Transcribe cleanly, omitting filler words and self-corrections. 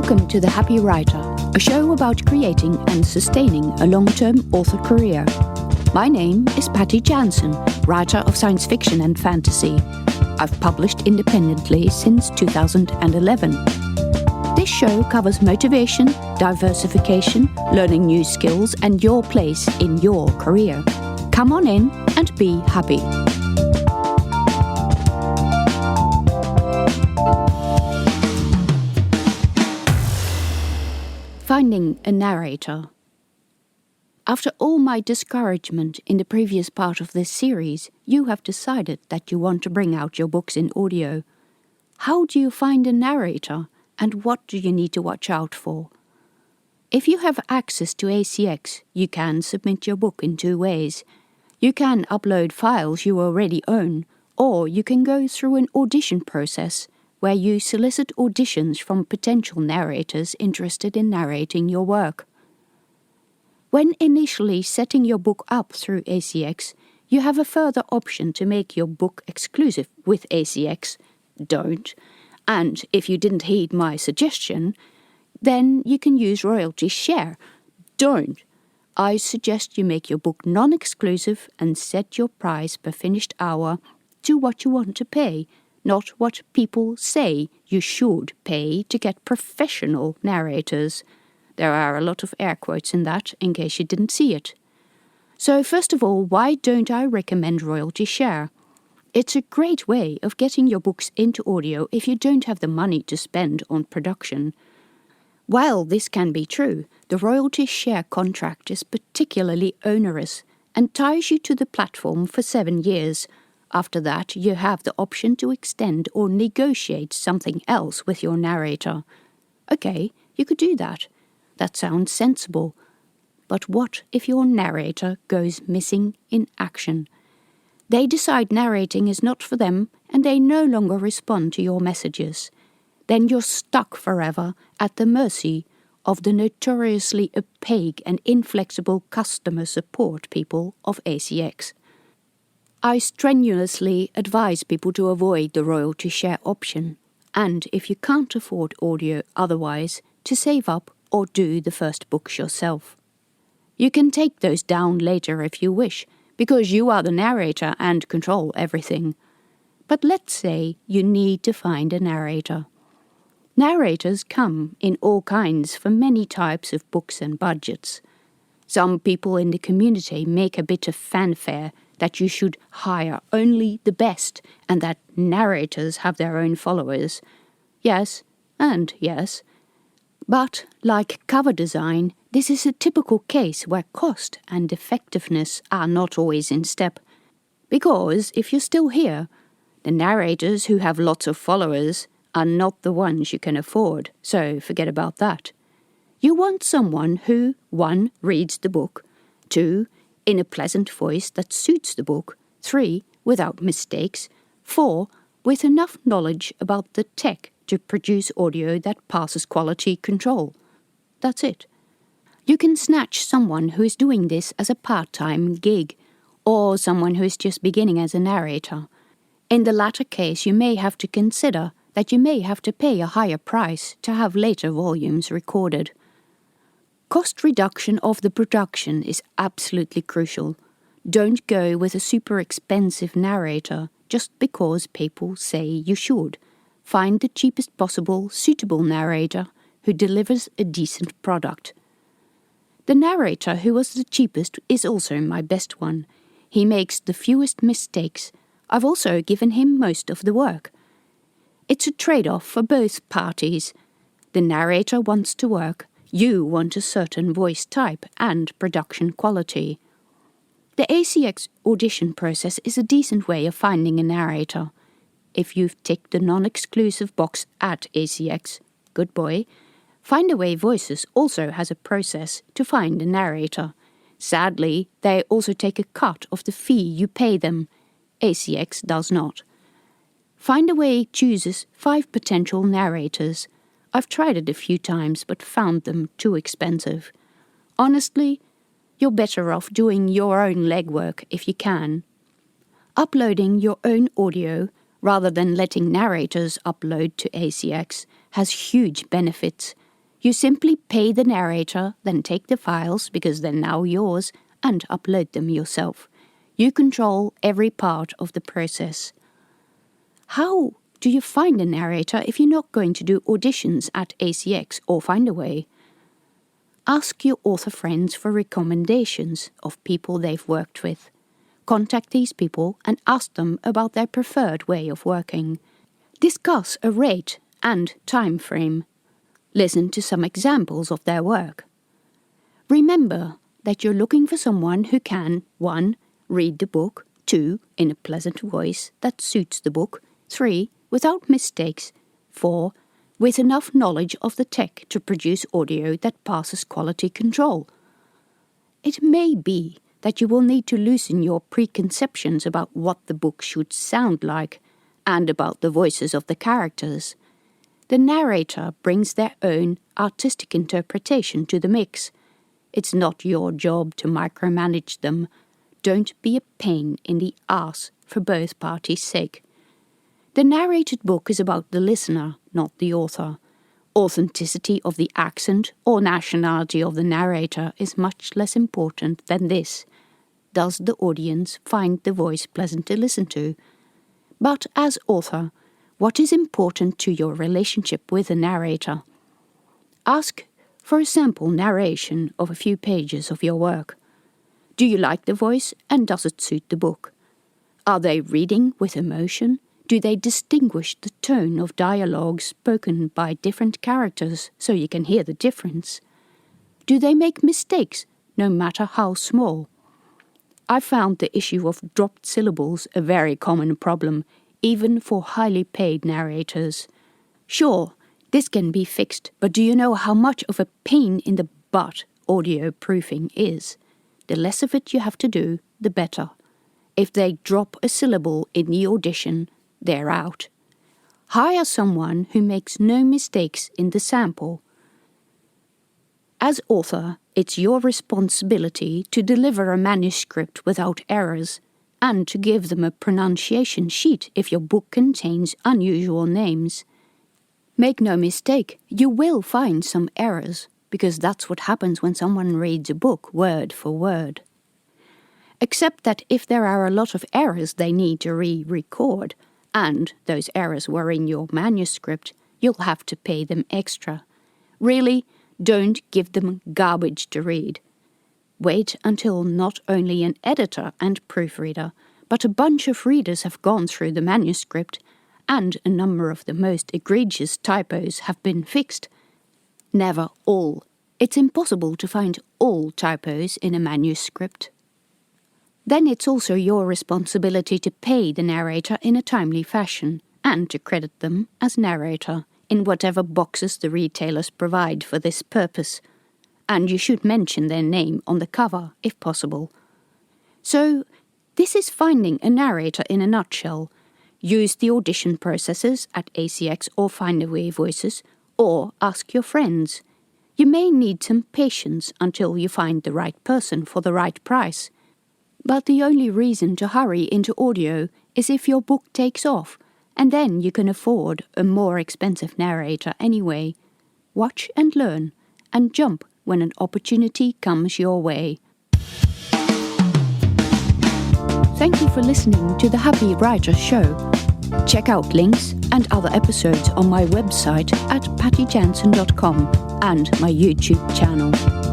Welcome to The Happy Writer, a show about creating and sustaining a long-term author career. My name is Patty Jansen, writer of science fiction and fantasy. I've published independently since 2011. This show covers motivation, diversification, learning new skills, and your place in your career. Come on in and be happy. Finding a narrator. After all my discouragement in the previous part of this series, you have decided that you want to bring out your books in audio. How do you find a narrator, and what do you need to watch out for? If you have access to ACX, you can submit your book in two ways. You can upload files you already own, or you can go through an audition process where you solicit auditions from potential narrators interested in narrating your work. When initially setting your book up through ACX, you have a further option to make your book exclusive with ACX. Don't. And if you didn't heed my suggestion, then you can use royalty share. Don't. I suggest you make your book non-exclusive and set your price per finished hour to what you want to pay, not what people say you should pay to get professional narrators. There are a lot of air quotes in that, in case you didn't see it. So first of all, why don't I recommend royalty share? It's a great way of getting your books into audio if you don't have the money to spend on production. While this can be true, the royalty share contract is particularly onerous and ties you to the platform for 7 years. After that, you have the option to extend or negotiate something else with your narrator. Okay, you could do that. That sounds sensible. But what if your narrator goes missing in action? They decide narrating is not for them and they no longer respond to your messages. Then you're stuck forever at the mercy of the notoriously opaque and inflexible customer support people of ACX. I strenuously advise people to avoid the royalty share option, and if you can't afford audio otherwise, to save up or do the first books yourself. You can take those down later if you wish, because you are the narrator and control everything. But let's say you need to find a narrator. Narrators come in all kinds for many types of books and budgets. Some people in the community make a bit of fanfare that you should hire only the best and that narrators have their own followers. Yes, and yes. But, like cover design, this is a typical case where cost and effectiveness are not always in step. Because, if you're still here, the narrators who have lots of followers are not the ones you can afford, so forget about that. You want someone who, 1, reads the book, 2, in a pleasant voice that suits the book, 3, without mistakes, 4, with enough knowledge about the tech to produce audio that passes quality control. That's it. You can snatch someone who is doing this as a part-time gig, or someone who is just beginning as a narrator. In the latter case, you may have to consider that you may have to pay a higher price to have later volumes recorded. Cost reduction of the production is absolutely crucial. Don't go with a super expensive narrator just because people say you should. Find the cheapest possible suitable narrator who delivers a decent product. The narrator who was the cheapest is also my best one. He makes the fewest mistakes. I've also given him most of the work. It's a trade-off for both parties. The narrator wants to work. You want a certain voice type and production quality. The ACX audition process is a decent way of finding a narrator. If you've ticked the non-exclusive box at ACX, good boy. Findaway Voices also has a process to find a narrator. Sadly, they also take a cut of the fee you pay them. ACX does not. Findaway chooses 5 potential narrators. I've tried it a few times but found them too expensive. Honestly, you're better off doing your own legwork if you can. Uploading your own audio rather than letting narrators upload to ACX has huge benefits You simply pay the narrator, then take the files, because they're now yours, and upload them yourself. You control every part of the process. How do you find a narrator if you're not going to do auditions at ACX or Findaway? Ask your author friends for recommendations of people they've worked with. Contact these people and ask them about their preferred way of working. Discuss a rate and time frame. Listen to some examples of their work. Remember that you're looking for someone who can 1. Read the book, 2. In a pleasant voice that suits the book, 3. Without mistakes, 4. With enough knowledge of the tech to produce audio that passes quality control. It may be that you will need to loosen your preconceptions about what the book should sound like and about the voices of the characters. The narrator brings their own artistic interpretation to the mix. It's not your job to micromanage them. Don't be a pain in the ass for both parties' sake. The narrated book is about the listener, not the author. Authenticity of the accent or nationality of the narrator is much less important than this. Does the audience find the voice pleasant to listen to? But as author, what is important to your relationship with the narrator? Ask for a sample narration of a few pages of your work. Do you like the voice and does it suit the book? Are they reading with emotion? Do they distinguish the tone of dialogue spoken by different characters so you can hear the difference? Do they make mistakes, no matter how small? I found the issue of dropped syllables a very common problem, even for highly paid narrators. Sure, this can be fixed, but do you know how much of a pain in the butt audio proofing is? The less of it you have to do, the better. If they drop a syllable in the audition, they're out. Hire someone who makes no mistakes in the sample. As author, it's your responsibility to deliver a manuscript without errors and to give them a pronunciation sheet if your book contains unusual names. Make no mistake, you will find some errors, because that's what happens when someone reads a book word for word. Except that if there are a lot of errors they need to re-record, and those errors were in your manuscript, you'll have to pay them extra. Really, don't give them garbage to read. Wait until not only an editor and proofreader, but a bunch of readers have gone through the manuscript, and a number of the most egregious typos have been fixed. Never all. It's impossible to find all typos in a manuscript. Then it's also your responsibility to pay the narrator in a timely fashion and to credit them as narrator in whatever boxes the retailers provide for this purpose. And you should mention their name on the cover if possible. So, this is finding a narrator in a nutshell. Use the audition processes at ACX or Findaway Voices, or ask your friends. You may need some patience until you find the right person for the right price. But the only reason to hurry into audio is if your book takes off, and then you can afford a more expensive narrator anyway. Watch and learn, and jump when an opportunity comes your way. Thank you for listening to the Happy Writer Show. Check out links and other episodes on my website at pattyjansen.com and my YouTube channel.